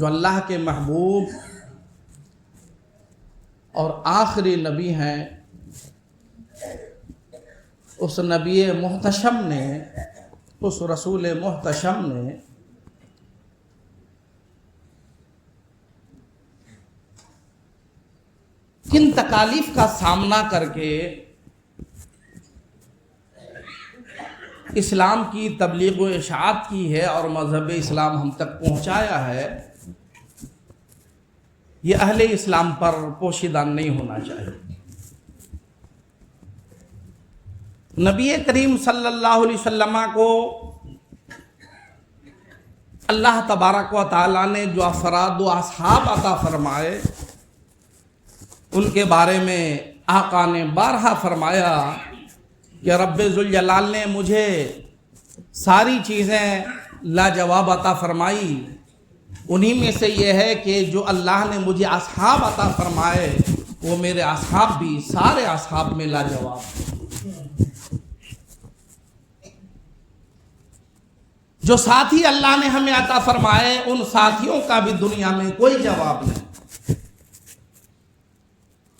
جو اللہ کے محبوب اور آخری نبی ہیں، اس نبی محتشم نے، اس رسول محتشم نے کن تکالیف کا سامنا کر کے اسلام کی تبلیغ و اشاعت کی ہے اور مذہب اسلام ہم تک پہنچایا ہے، یہ اہل اسلام پر پوشیدہ نہیں ہونا چاہیے۔ نبی کریم صلی اللہ علیہ وسلم کو اللہ تبارک و تعالیٰ نے جو افراد و اصحاب عطا فرمائے، ان کے بارے میں آقا نے بارہا فرمایا کہ رب ذوالجلال نے مجھے ساری چیزیں لاجواب عطا فرمائی، انہی میں سے یہ ہے کہ جو اللہ نے مجھے اصحاب عطا فرمائے وہ میرے اصحاب بھی سارے اصحاب میں لاجواب، جو ساتھی اللہ نے ہمیں عطا فرمائے ان ساتھیوں کا بھی دنیا میں کوئی جواب نہیں۔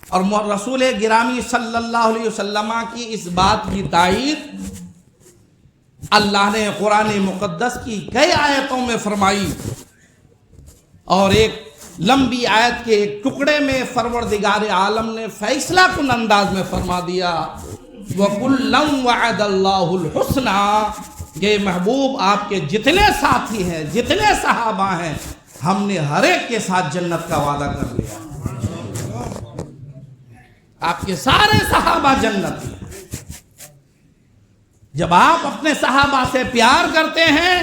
اور رسول گرامی صلی اللہ علیہ وسلم کی اس بات کی تائید اللہ نے قرآن مقدس کی کئی آیتوں میں فرمائی، اور ایک لمبی آیت کے ایک ٹکڑے میں پروردگار عالم نے فیصلہ کن انداز میں فرما دیا وَكُلًّا وَعَدَ اللَّهُ الْحُسْنَى، کہ محبوب آپ کے جتنے ساتھی ہیں، جتنے صحابہ ہیں، ہم نے ہر ایک کے ساتھ جنت کا وعدہ کر لیا، آپ کے سارے صحابہ جنت ہیں۔ جب آپ اپنے صحابہ سے پیار کرتے ہیں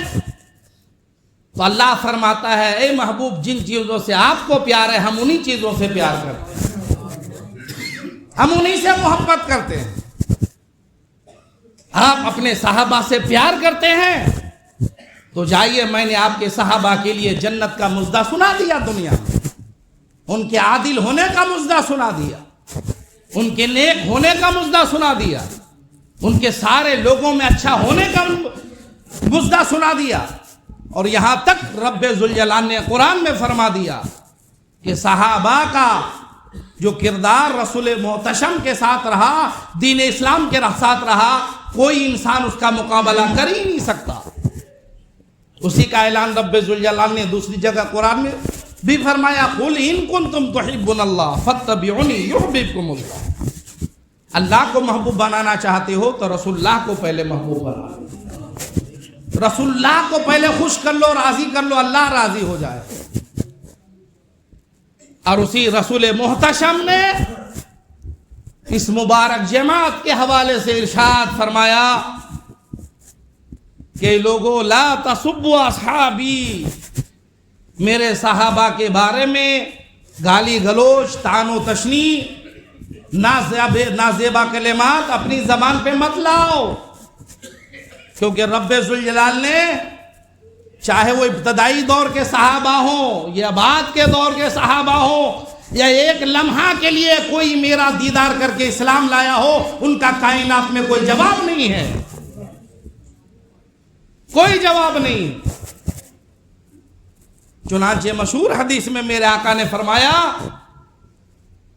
تو اللہ فرماتا ہے اے محبوب جن چیزوں سے آپ کو پیار ہے ہم انہی چیزوں سے پیار کرتے ہیں، ہم انہی سے محبت کرتے ہیں۔ آپ اپنے صحابہ سے پیار کرتے ہیں تو جائیے، میں نے آپ کے صحابہ کے لیے جنت کا مژدہ سنا دیا، دنیا میں ان کے عادل ہونے کا مژدہ سنا دیا، ان کے نیک ہونے کا مژدہ سنا دیا، ان کے سارے لوگوں میں اچھا ہونے کا مژدہ سنا دیا، اور یہاں تک رب ذوالجلال نے قرآن میں فرما دیا کہ صحابہ کا جو کردار رسول محتشم کے ساتھ رہا، دین اسلام کے ساتھ رہا، کوئی انسان اس کا مقابلہ کر ہی نہیں سکتا۔ اسی کا اعلان رب ذوالجلال نے دوسری جگہ قرآن میں بھی فرمایا قُلْ إِن كُنتُمْ تُحِبُّونَ اللَّهَ فَاتَّبِعُونِي يُحْبِبْكُمُ اللَّهُ، اللہ کو محبوب بنانا چاہتے ہو تو رسول اللہ کو پہلے محبوب بنا لو، رسول اللہ کو پہلے خوش کر لو، راضی کر لو، اللہ راضی ہو جائے۔ اور اسی رسول محتشم نے اس مبارک جماعت کے حوالے سے ارشاد فرمایا کہ لوگوں لا تسبوا اصحابی، میرے صحابہ کے بارے میں گالی گلوچ، طعن و تشنیع، نازیبا کلمات اپنی زبان پہ مت لاؤ، کیونکہ رب ذوالجلال نے چاہے وہ ابتدائی دور کے صحابہ ہوں یا بعد کے دور کے صحابہ ہوں یا ایک لمحہ کے لیے کوئی میرا دیدار کر کے اسلام لایا ہو، ان کا کائنات میں کوئی جواب نہیں ہے، کوئی جواب نہیں۔ چنانچہ مشہور حدیث میں میرے آقا نے فرمایا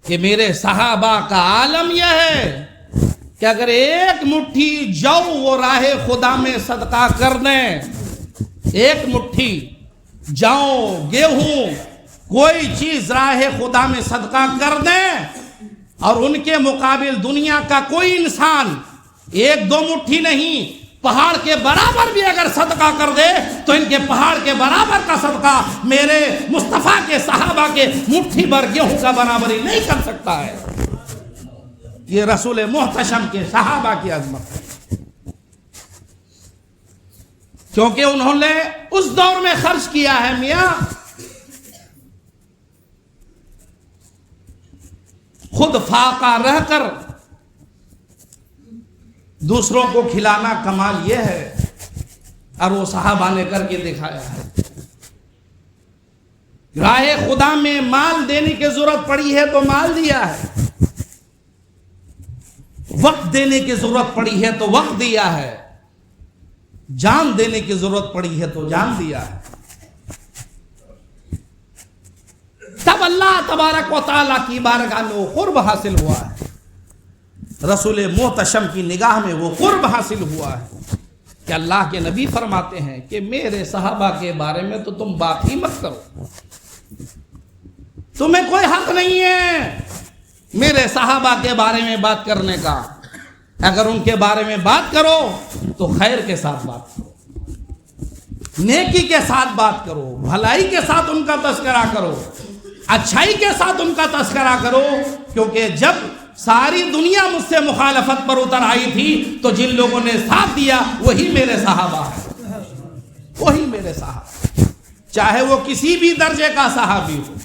کہ میرے صحابہ کا عالم یہ ہے کہ اگر ایک مٹھی جو وہ راہ خدا میں صدقہ کر دیں، ایک مٹھی جو گیہوں کوئی چیز راہ خدا میں صدقہ کر دیں، اور ان کے مقابل دنیا کا کوئی انسان ایک دو مٹھی نہیں پہاڑ کے برابر بھی اگر صدقہ کر دے تو ان کے پہاڑ کے برابر کا صدقہ میرے مصطفیٰ کے صحابہ کے مٹھی بھر گیہوں کا برابری نہیں کر سکتا ہے۔ یہ رسول محتشم کے صحابہ کی عظمت ہے، کیونکہ انہوں نے اس دور میں خرچ کیا ہے میاں، خود فاقہ رہ کر دوسروں کو کھلانا کمال یہ ہے، اور وہ صحابہ نے کر کے دکھایا ہے۔ راہ خدا میں مال دینے کی ضرورت پڑی ہے تو مال دیا ہے، وقت دینے کی ضرورت پڑی ہے تو وقت دیا ہے، جان دینے کی ضرورت پڑی ہے تو جان دیا ہے۔ اب اللہ تبارک و تعالیٰ کی بارگاہ میں وہ قرب حاصل ہوا ہے، رسول محتشم کی نگاہ میں وہ قرب حاصل ہوا ہے کہ اللہ کے نبی فرماتے ہیں کہ میرے صحابہ کے بارے میں تو تم بات ہی مت کرو، تمہیں کوئی حق نہیں ہے میرے صحابہ کے بارے میں بات کرنے کا، اگر ان کے بارے میں بات کرو تو خیر کے ساتھ بات کرو، نیکی کے ساتھ بات کرو، بھلائی کے ساتھ ان کا تذکرہ کرو، اچھائی کے ساتھ ان کا تذکرہ کرو، کیونکہ جب ساری دنیا مجھ سے مخالفت پر اتر آئی تھی تو جن لوگوں نے ساتھ دیا وہی میرے صحابہ ہیں، وہی میرے صحابہ، چاہے وہ کسی بھی درجے کا صحابی ہو،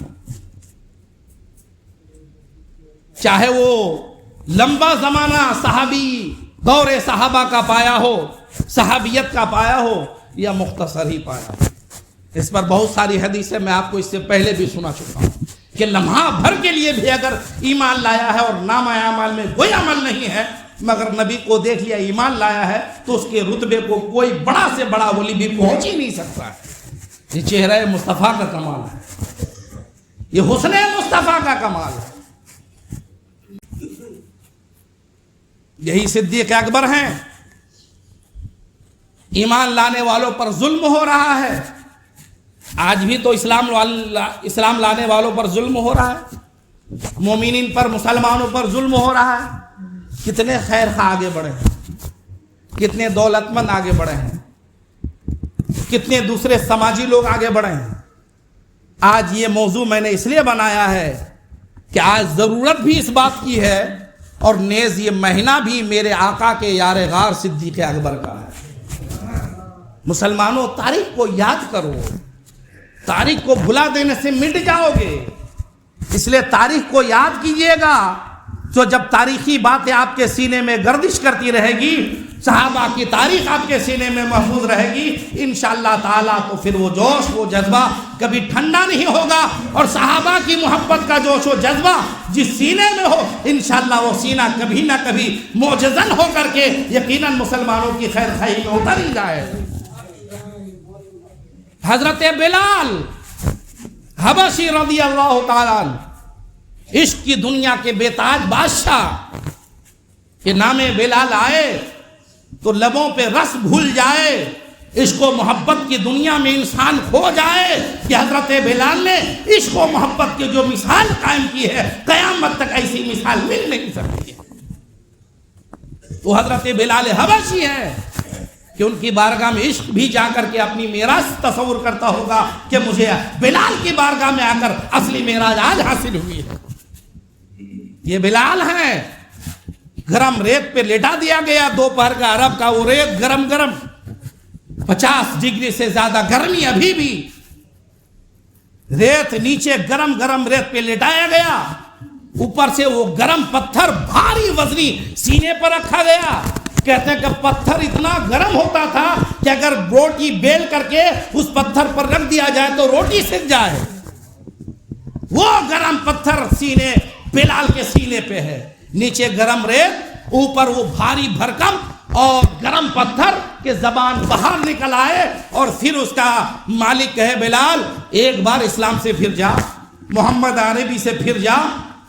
چاہے وہ لمبا زمانہ صحابی دور صحابہ کا پایا ہو، صحابیت کا پایا ہو یا مختصر ہی پایا ہو۔ اس پر بہت ساری حدیثیں میں آپ کو اس سے پہلے بھی سنا چکا ہوں کہ لمحہ بھر کے لیے بھی اگر ایمان لایا ہے اور نامہ اعمال میں کوئی عمل نہیں ہے مگر نبی کو دیکھ لیا ایمان لایا ہے تو اس کے رتبے کو کوئی بڑا سے بڑا ولی بھی پہنچ ہی نہیں سکتا ہے۔ یہ چہرہ مصطفیٰ کا کمال ہے، یہ حسن مصطفیٰ کا کمال ہے۔ یہی صدیق اکبر ہیں، ایمان لانے والوں پر ظلم ہو رہا ہے، آج بھی تو اسلام لانے والوں پر ظلم ہو رہا ہے، مومنین پر مسلمانوں پر ظلم ہو رہا ہے۔ کتنے خیر خواہ آگے بڑھے ہیں، کتنے دولت مند آگے بڑھے ہیں، کتنے دوسرے سماجی لوگ آگے بڑھے ہیں۔ آج یہ موضوع میں نے اس لیے بنایا ہے کہ آج ضرورت بھی اس بات کی ہے اور نیز یہ مہینہ بھی میرے آقا کے یار غار صدیق اکبر کا ہے۔ مسلمانوں تاریخ کو یاد کرو، تاریخ کو بھلا دینے سے مٹ جاؤ گے، اس لیے تاریخ کو یاد کیجئے گا۔ تو جب تاریخی باتیں آپ کے سینے میں گردش کرتی رہے گی، صحابہ کی تاریخ آپ کے سینے میں محفوظ رہے گی، انشاءاللہ تعالیٰ تو پھر وہ جوش وہ جذبہ کبھی ٹھنڈا نہیں ہوگا، اور صحابہ کی محبت کا جوش و جذبہ جس سینے میں ہو انشاءاللہ وہ سینہ کبھی نہ کبھی معجزن ہو کر کے یقیناً مسلمانوں کی خیر خواہی میں اتر ہی جائے۔ حضرت بلال حبشی رضی اللہ تعالیٰ عنہ، عشق کی دنیا کے بے تاج بادشاہ کے نام بلال آئے تو لبوں پہ رس بھول جائے، عشق و محبت کی دنیا میں انسان کھو جائے کہ حضرت بلال نے عشق و محبت کی جو مثال قائم کی ہے قیامت تک ایسی مثال مل نہیں سکتی۔ وہ حضرت بلال حبشی ہے کہ ان کی بارگاہ میں عشق بھی جا کر کے اپنی میراث تصور کرتا ہوگا کہ مجھے بلال کی بارگاہ میں آ کر اصلی میراث آج حاصل ہوئی ہے۔ یہ بلال ہیں، گرم ریت پہ لیٹا دیا گیا، دوپہر کا عرب کا وہ ریت گرم گرم، 50 ڈگری سے زیادہ گرمی ابھی بھی، ریت نیچے گرم گرم ریت پہ لٹایا گیا، اوپر سے وہ گرم پتھر بھاری وزنی سینے پر رکھا گیا۔ کہتے ہیں کہ پتھر اتنا گرم ہوتا تھا کہ اگر روٹی بیل کر کے اس پتھر پر رکھ دیا جائے تو روٹی سک جائے، وہ گرم پتھر سینے بلال کے سینے پہ ہے، نیچے گرم ریت، اوپر وہ بھاری بھرکم اور گرم پتھر کے زبان باہر نکل آئے، اور پھر اس کا مالک کہے بلال ایک بار اسلام سے پھر جا، محمد عربی سے پھر جا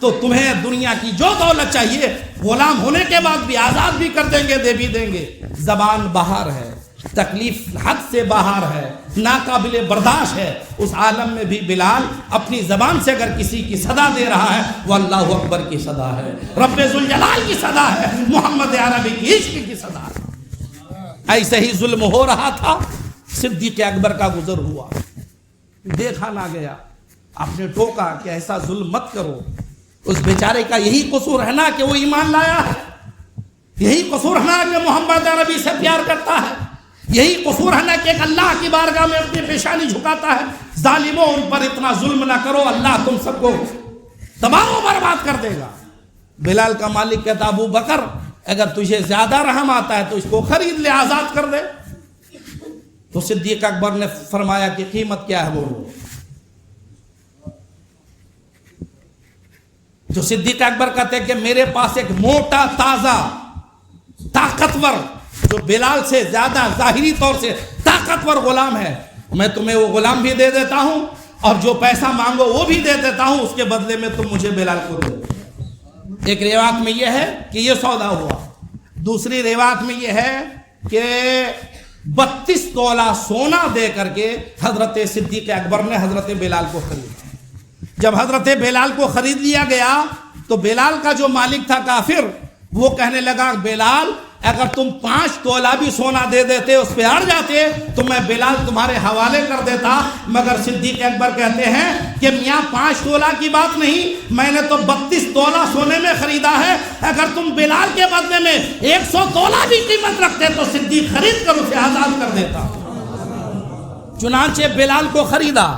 تو تمہیں دنیا کی جو دولت چاہیے غلام ہونے کے بعد بھی آزاد بھی کر دیں گے، دے بھی دیں گے۔ زبان باہر ہے، تکلیف حد سے باہر ہے، ناقابل برداشت ہے، اس عالم میں بھی بلال اپنی زبان سے اگر کسی کی صدا دے رہا ہے وہ اللہ اکبر کی صدا ہے، رب ذوالجلال کی صدا ہے، محمد عربی کی عشق کی صدا ہے۔ ایسے ہی ظلم ہو رہا تھا، صدیق اکبر کا گزر ہوا، دیکھا نہ گیا، آپ نے ٹوکا کہ ایسا ظلم مت کرو۔ اس بیچارے کا یہی قصور ہے نا کہ وہ ایمان لایا ہے، یہی قصور ہے نا کہ محمد عربی سے پیار کرتا ہے، یہی قصور ہے نا کہ ایک اللہ کی بارگاہ میں اپنی پیشانی جھکاتا ہے۔ ظالموں ان پر اتنا ظلم نہ کرو، اللہ تم سب کو تباہ و برباد کر دے گا۔ بلال کا مالک کہتا ابو بکر اگر تجھے زیادہ رحم آتا ہے تو اس کو خرید لے، آزاد کر دے۔ تو صدیق اکبر نے فرمایا کہ قیمت کیا ہے بولو۔ جو صدیق اکبر کہتے ہیں کہ میرے پاس ایک موٹا تازہ طاقتور جو بلال سے زیادہ ظاہری طور سے طاقتور غلام ہے، میں تمہیں وہ غلام بھی دے دیتا ہوں، اور جو پیسہ مانگو وہ بھی دے دیتا ہوں، اس کے بدلے میں تم مجھے بلال کو دے دو۔ ایک روایت میں یہ ہے کہ یہ سودا ہوا، دوسری روایت میں یہ ہے کہ 32 تولہ سونا دے کر کے حضرت صدیق اکبر نے حضرت بلال کو خریدا۔ جب حضرت بلال کو خرید لیا گیا تو بلال کا جو مالک تھا کافر، وہ کہنے لگا بلال اگر تم 5 تولہ بھی سونا دے دیتے، اس پہ اڑ جاتے تو میں بلال تمہارے حوالے کر دیتا، مگر صدیق اکبر کہتے ہیں کہ میاں 5 تولہ کی بات نہیں، میں نے تو 32 تولہ سونے میں خریدا ہے، اگر تم بلال کے بدلے میں 100 تولہ بھی قیمت رکھتے تو صدیق خرید کر اسے آزاد کر دیتا۔ چنانچہ بلال کو خریدا،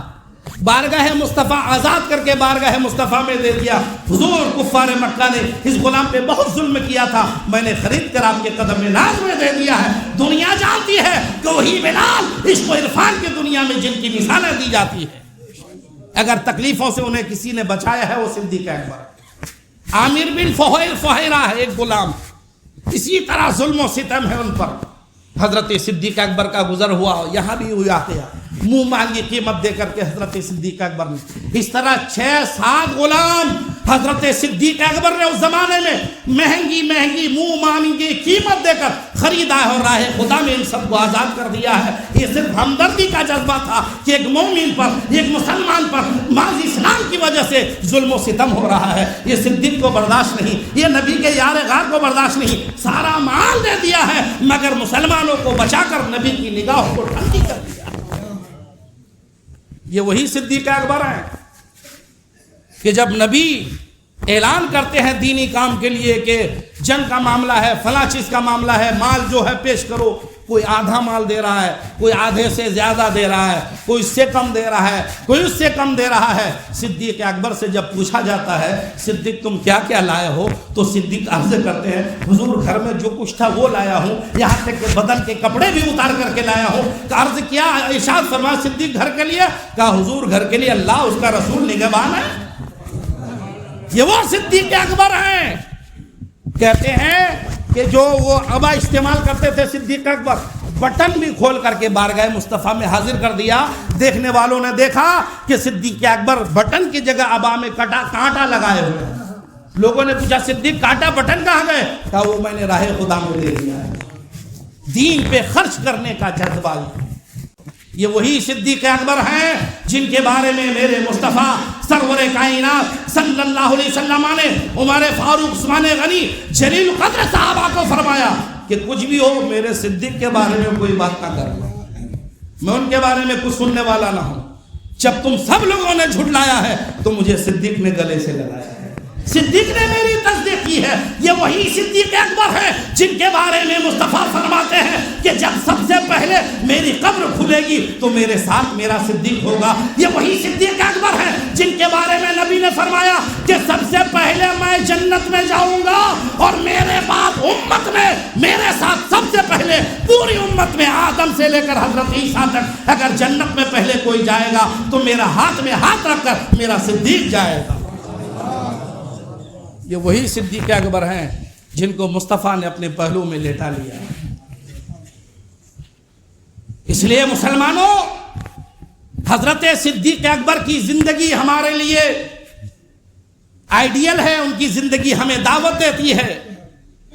بارگاہ مصطفیٰ آزاد کر کے بارگاہ مصطفیٰ میں دے دیا۔ حضور کفار مکہ نے اس غلام پہ بہت ظلم کیا تھا، میں نے خرید کر آپ کے قدم ناز میں دے دیا ہے۔ دنیا جانتی ہے کہ وہی بلال عشق و عرفان کی دنیا میں جن کی مثالیں دی جاتی ہے، اگر تکلیفوں سے انہیں کسی نے بچایا ہے وہ صدیق اکبر۔ عامر بن فہیرہ ہے ایک غلام، اسی طرح ظلم و ستم ہے ان پر۔ حضرت صدیق اکبر کا گزر ہوا، یہاں بھی ہوا تھا، منہ مانگی قیمت دے کر کے حضرت صدیق اکبر نے۔ اس طرح 6-7 غلام حضرت صدیق اکبر نے اس زمانے میں مہنگی منہ مانگی قیمت دے کر خریدا ہے، اور راہ خدا میں ان سب کو آزاد کر دیا ہے۔ یہ صرف ہمدردی کا جذبہ تھا کہ ایک مومن پر، ایک مسلمان پر ماضی اسلام کی وجہ سے ظلم و ستم ہو رہا ہے، یہ صدیق کو برداشت نہیں، یہ نبی کے یار غار کو برداشت نہیں۔ سارا مال دے دیا ہے مگر مسلمانوں کو بچا کر نبی کی نگاہوں کو ٹھنڈی کر دیا۔ یہ وہی صدیق اکبر ہیں کہ جب نبی اعلان کرتے ہیں دینی کام کے لیے کہ جنگ کا معاملہ ہے، فلاں چیز کا معاملہ ہے، مال جو ہے پیش کرو، کوئی آدھا مال دے رہا ہے، کوئی آدھے سے زیادہ دے رہا ہے، کوئی اس سے کم دے رہا ہے، کوئی اس سے کم دے رہا ہے۔ صدیق اکبر سے جب پوچھا جاتا ہے صدیق تم کیا کیا لائے ہو، تو صدیق عرض کرتے ہیں حضور گھر میں جو کچھ تھا وہ لایا ہوں، یہاں تک کہ بدن کے کپڑے بھی اتار کر کے لایا ہوں۔ عرض کیا ارشاد فرمایا صدیق گھر کے لیے؟ کہا حضور گھر کے لیے اللہ اس کا رسول نگہبان ہے۔ یہ وہ صدیق اکبر ہیں، کہتے ہیں کہ جو وہ عبا استعمال کرتے تھے صدیق اکبر، بٹن بھی کھول کر کے بارگاہ مصطفیٰ میں حاضر کر دیا۔ دیکھنے والوں نے دیکھا کہ صدیق اکبر بٹن کی جگہ عبا میں کانٹا لگائے ہوئے ہیں۔ لوگوں نے پوچھا صدیق کانٹا بٹن کہاں گئے؟ کہا وہ میں نے راہ خدا میں دے دیا ہے۔ دین پہ خرچ کرنے کا جذبہ، یہ وہی صدیق اکبر ہیں جن کے بارے میں میرے مصطفیٰ سرور کائنات صلی اللہ علیہ وسلم نے عمر فاروق، عثمان غنی، جلیل القدر صحابہ کو فرمایا کہ کچھ بھی ہو میرے صدیق کے بارے میں کوئی بات نہ کرنا، میں ان کے بارے میں کچھ سننے والا نہ ہوں۔ جب تم سب لوگوں نے جھٹلایا ہے تو مجھے صدیق نے گلے سے لگایا ہے، صدیق نے میری تصدیق کی ہے۔ یہ وہی صدیق اکبر ہے جن کے بارے میں مصطفیٰ فرماتے ہیں کہ جب سب سے پہلے میری قبر کھلے گی تو میرے ساتھ میرا صدیق ہوگا۔ یہ وہی صدیق اکبر ہے جن کے بارے میں نبی نے فرمایا کہ سب سے پہلے میں جنت میں جاؤں گا اور میرے بعد امت میں میرے ساتھ سب سے پہلے پوری امت میں آدم سے لے کر حضرت عیسیٰ تک اگر جنت میں پہلے کوئی جائے گا تو میرا ہاتھ میں ہاتھ رکھ کر میرا صدیق جائے گا۔ یہ وہی صدیق اکبر ہیں جن کو مصطفیٰ نے اپنے پہلو میں لیٹا لیا۔ اس لیے مسلمانوں، حضرت صدیق اکبر کی زندگی ہمارے لیے آئیڈیل ہے، ان کی زندگی ہمیں دعوت دیتی ہے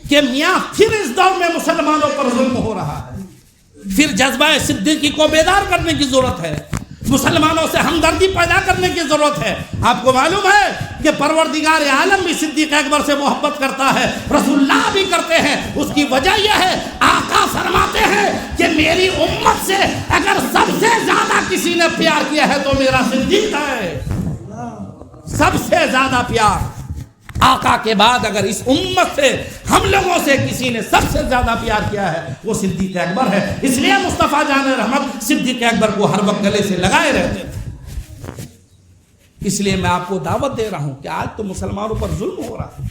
کہ میاں پھر اس دور میں مسلمانوں پر ظلم ہو رہا ہے، پھر جذبہ صدیقی کو بیدار کرنے کی ضرورت ہے، مسلمانوں سے ہمدردی پیدا کرنے کی ضرورت ہے۔ آپ کو معلوم ہے کہ پروردگار عالم بھی صدیق اکبر سے محبت کرتا ہے، رسول اللہ بھی کرتے ہیں۔ اس کی وجہ یہ ہے آقا فرماتے ہیں کہ میری امت سے اگر سب سے زیادہ کسی نے پیار کیا ہے تو میرا صدیق ہے۔ سب سے زیادہ پیار آقا کے بعد اگر اس امت سے ہم لوگوں سے کسی نے سب سے زیادہ پیار کیا ہے وہ صدیق اکبر ہے۔ اس لیے مصطفیٰ جان رحمت صدیق اکبر کو ہر وقت گلے سے لگائے رہتے تھے۔ اس لیے میں آپ کو دعوت دے رہا ہوں کہ آج تو مسلمانوں پر ظلم ہو رہا ہے،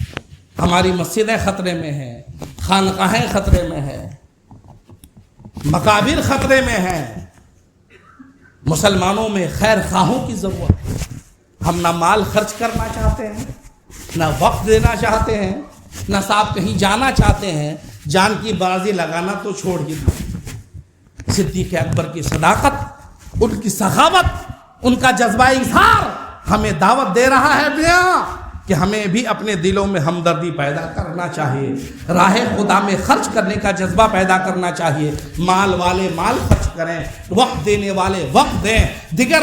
ہماری مسجدیں خطرے میں ہیں، خانقاہیں خطرے میں ہیں، مقابر خطرے میں ہیں۔ مسلمانوں میں خیر خواہوں کی ضرورت ہے۔ ہم نہ مال خرچ کرنا چاہتے ہیں، نہ وقت دینا چاہتے ہیں، نہ صاحب کہیں جانا چاہتے ہیں، جان کی بازی لگانا تو چھوڑ ہی دیں۔ صدیق اکبر کی صداقت، ان کی سخاوت، ان کا جذبہ اظہار ہمیں دعوت دے رہا ہے بیاں کہ ہمیں بھی اپنے دلوں میں ہمدردی پیدا کرنا چاہیے، راہ خدا میں خرچ کرنے کا جذبہ پیدا کرنا چاہیے۔ مال والے مال خرچ کریں، وقت دینے والے وقت دیں، دیگر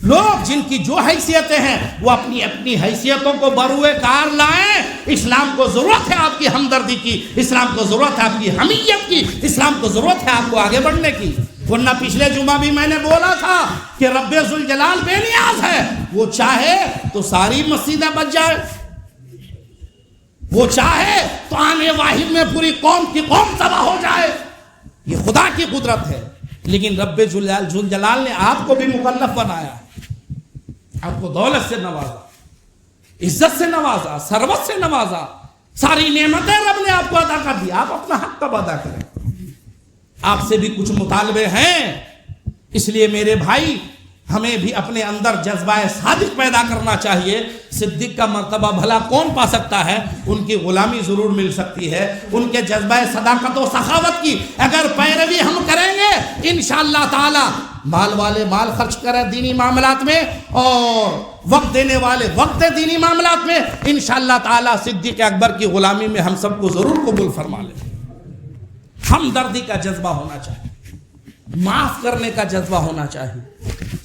لوگ جن کی جو حیثیتیں ہیں وہ اپنی اپنی حیثیتوں کو بروئے کار لائیں۔ اسلام کو ضرورت ہے آپ کی ہمدردی کی، اسلام کو ضرورت ہے آپ کی حمیت کی، اسلام کو ضرورت ہے آپ کو آگے بڑھنے کی۔ ورنہ پچھلے جمعہ بھی میں نے بولا تھا کہ رب ذوالجلال بے نیاز ہے، وہ چاہے تو ساری مسجدیں بچ جائے، وہ چاہے تو آنے واحد میں پوری قوم کی قوم تباہ ہو جائے، یہ خدا کی قدرت ہے۔ لیکن رب ذوالجلال نے آپ کو بھی مکلف بنایا، آپ کو دولت سے نوازا، عزت سے نوازا، ثروت سے نوازا، ساری نعمتیں رب نے آپ کو عطا کر دی، آپ اپنا حق کب ادا کریں؟ آپ سے بھی کچھ مطالبے ہیں، اس لیے میرے بھائی ہمیں بھی اپنے اندر جذبہ صادق پیدا کرنا چاہیے۔ صدیق کا مرتبہ بھلا کون پا سکتا ہے؟ ان کی غلامی ضرور مل سکتی ہے، ان کے جذبہ صداقت و سخاوت کی اگر پیروی ہم کریں گے انشاءاللہ تعالی، مال والے مال خرچ کریں دینی معاملات میں اور وقت دینے والے وقت دینی معاملات میں، انشاءاللہ تعالی صدیق اکبر کی غلامی میں ہم سب کو ضرور قبول فرما لیں۔ ہمدردی کا جذبہ ہونا چاہیے، معاف کرنے کا جذبہ ہونا چاہیے،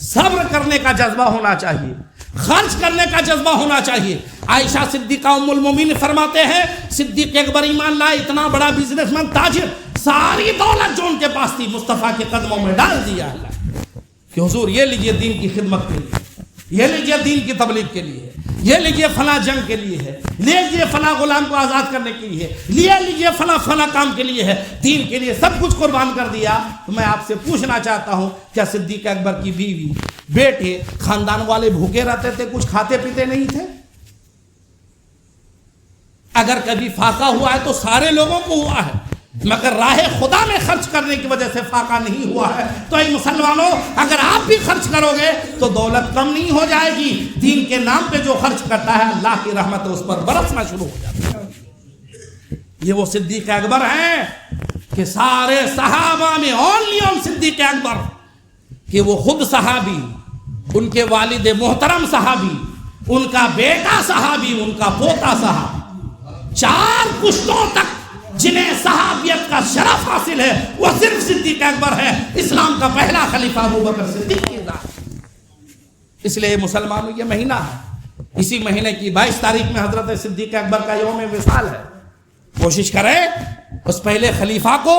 صبر کرنے کا جذبہ ہونا چاہیے، خرچ کرنے کا جذبہ ہونا چاہیے۔ عائشہ صدیقہ ام المومنین فرماتے ہیں صدیق اکبر ایمان لائے، اتنا بڑا بزنس مین تاجر، ساری دولت جو ان کے پاس تھی مصطفیٰ کے قدموں میں ڈال دیا اللہ کہ حضور یہ لیجئے دین کی خدمت کے لیے، یہ لیجئے دین کی تبلیغ کے لیے، یہ لیجئے فلاں جنگ کے لیے ہے، لیجئے فلاں غلام کو آزاد کرنے کے لیے ہے، لیجئے فلاں کام کے لیے ہے، دین کے لیے سب کچھ قربان کر دیا۔ تو میں آپ سے پوچھنا چاہتا ہوں کیا صدیق اکبر کی بیوی، بیٹے، خاندان والے بھوکے رہتے تھے، کچھ کھاتے پیتے نہیں تھے؟ اگر کبھی فاقہ ہوا ہے تو سارے لوگوں کو ہوا ہے، مگر راہ خدا میں خرچ کرنے کی وجہ سے فاقہ نہیں ہوا ہے۔ تو اے مسلمانوں، اگر آپ بھی خرچ کرو گے تو دولت کم نہیں ہو جائے گی، دین کے نام پہ جو خرچ کرتا ہے اللہ کی رحمت اس پر برسنا شروع ہو جاتی ہے۔ یہ وہ صدیق اکبر ہیں کہ سارے صحابہ میں اونلی آن صدیق اکبر کہ وہ خود صحابی، ان کے والد محترم صحابی، ان کا بیٹا صحابی، ان کا پوتا صحابی، 4 پشتوں تک جنہیں صحابیت کا شرف حاصل ہے وہ صرف صدیق اکبر ہے، اسلام کا پہلا خلیفہ ابوبکر صدیق کی ذات۔ اس لیے مسلمانوں یہ مہینہ ہے، اسی مہینے کی 22 تاریخ میں حضرت صدیق اکبر کا یوم وصال ہے۔ کوشش کریں اس پہلے خلیفہ کو،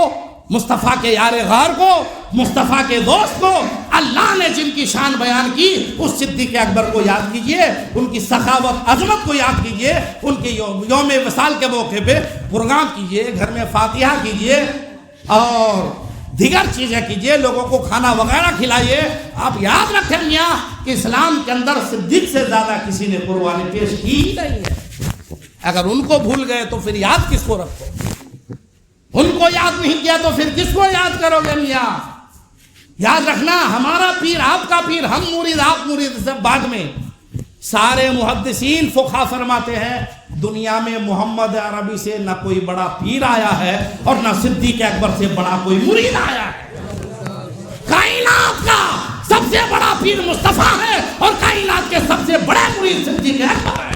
مصطفیٰ کے یار غار کو، مصطفیٰ کے دوست کو، اللہ نے جن کی شان بیان کی اس صدیق اکبر کو یاد کیجئے، ان کی سخاوت عظمت کو یاد کیجئے، ان کے یوم وصال کے موقع پہ پروگرام کیجئے، گھر میں فاتحہ کیجئے اور دیگر چیزیں کیجئے، لوگوں کو کھانا وغیرہ کھلائیے۔ آپ یاد رکھیں میاں کہ اسلام کے اندر صدیق سے زیادہ کسی نے قربانی پیش کی ہی نہیں ہے۔ اگر ان کو بھول گئے تو پھر یاد کس کو رکھو؟ ان کو یاد نہیں کیا تو پھر کس کو یاد کرو گے میاں؟ یاد رکھنا ہمارا پیر آپ کا پیر، ہم مرید آپ مرید، سب بعد میں۔ سارے محدثین فقہا فرماتے ہیں دنیا میں محمد عربی سے نہ کوئی بڑا پیر آیا ہے اور نہ صدیق اکبر سے بڑا کوئی مرید آیا ہے۔ کائنات کا سب سے بڑا پیر مصطفیٰ ہے اور کائنات کے سب سے بڑے مرید صدیق اکبر ہے۔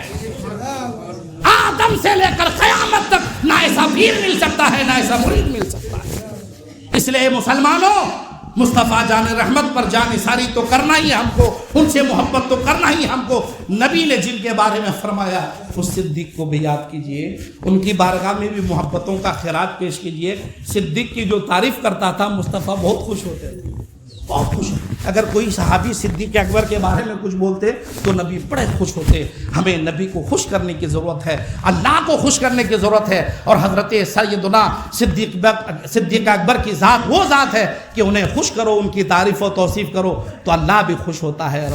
آدم سے لے کر قیامت تک نہ ایسا پیر مل سکتا ہے نہ ایسا مرید مل سکتا ہے۔ اس لیے مسلمانوں، مصطفیٰ جان رحمت پر جان نثاری تو کرنا ہی ہم کو، ان سے محبت تو کرنا ہی ہم کو۔ نبی نے جن کے بارے میں فرمایا اس صدیق کو بھی یاد کیجئے، ان کی بارگاہ میں بھی محبتوں کا خیرات پیش کیجئے۔ صدیق کی جو تعریف کرتا تھا مصطفیٰ بہت خوش ہوتے تھے، بہت خوش۔ اگر کوئی صحابی صدیق اکبر کے بارے میں کچھ بولتے تو نبی بڑے خوش ہوتے۔ ہمیں نبی کو خوش کرنے کی ضرورت ہے، اللہ کو خوش کرنے کی ضرورت ہے، اور حضرت سیدنا صدیق اکبر کی ذات وہ ذات ہے کہ انہیں خوش کرو، ان کی تعریف و توصیف کرو تو اللہ بھی خوش ہوتا ہے۔